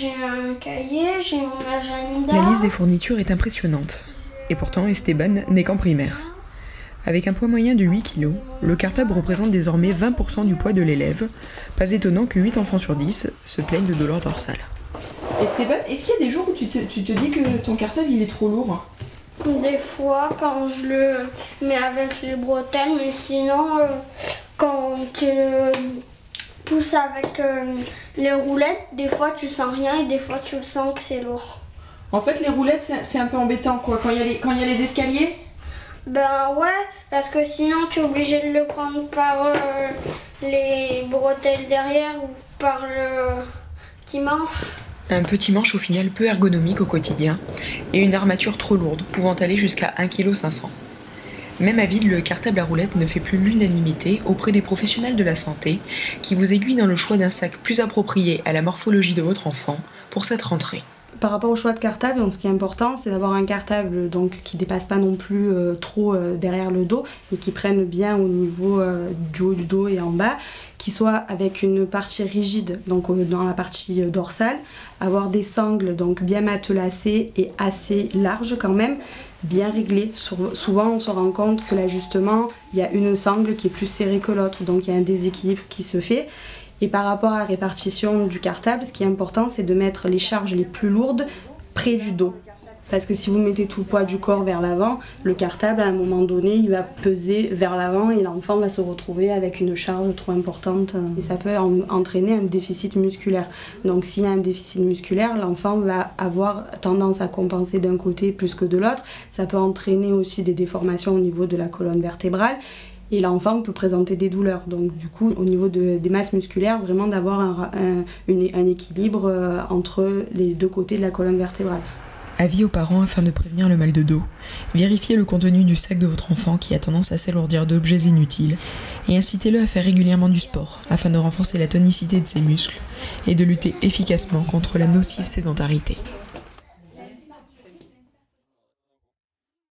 j'ai un cahier, j'ai mon agenda. La liste des fournitures est impressionnante. Et pourtant, Esteban n'est qu'en primaire. Avec un poids moyen de 8 kg, le cartable représente désormais 20% du poids de l'élève. Pas étonnant que 8 enfants sur 10 se plaignent de douleurs dorsales. Esteban, est-ce qu'il y a des jours où tu te dis que ton cartable il est trop lourd? Des fois, quand je le mets avec les bretelles, mais sinon, quand tu le pousses avec les roulettes, des fois tu sens rien et des fois tu le sens que c'est lourd. En fait, les roulettes, c'est un peu embêtant, quoi. Quand il y a les escaliers. Ben ouais, parce que sinon tu es obligé de le prendre par les bretelles derrière ou par le petit manche. Un petit manche au final peu ergonomique au quotidien et une armature trop lourde, pouvant aller jusqu'à 1,5 kg. Même à vide, le cartable à roulettes ne fait plus l'unanimité auprès des professionnels de la santé qui vous aiguillent dans le choix d'un sac plus approprié à la morphologie de votre enfant pour cette rentrée. Par rapport au choix de cartable, donc, ce qui est important, c'est d'avoir un cartable donc, qui ne dépasse pas non plus trop derrière le dos, mais qui prenne bien au niveau du haut du dos et en bas, qui soit avec une partie rigide, donc dans la partie dorsale, avoir des sangles donc bien matelassées et assez larges quand même, bien réglées. Souvent, on se rend compte que l'ajustement, il y a une sangle qui est plus serrée que l'autre, donc il y a un déséquilibre qui se fait. Et par rapport à la répartition du cartable, ce qui est important, c'est de mettre les charges les plus lourdes près du dos. Parce que si vous mettez tout le poids du corps vers l'avant, le cartable, à un moment donné, il va peser vers l'avant et l'enfant va se retrouver avec une charge trop importante. Et ça peut entraîner un déficit musculaire. Donc s'il y a un déficit musculaire, l'enfant va avoir tendance à compenser d'un côté plus que de l'autre. Ça peut entraîner aussi des déformations au niveau de la colonne vertébrale. Et l'enfant peut présenter des douleurs. Donc du coup, au niveau des masses musculaires, vraiment d'avoir un équilibre entre les deux côtés de la colonne vertébrale. Avis aux parents afin de prévenir le mal de dos. Vérifiez le contenu du sac de votre enfant qui a tendance à s'alourdir d'objets inutiles et incitez-le à faire régulièrement du sport afin de renforcer la tonicité de ses muscles et de lutter efficacement contre la nocive sédentarité.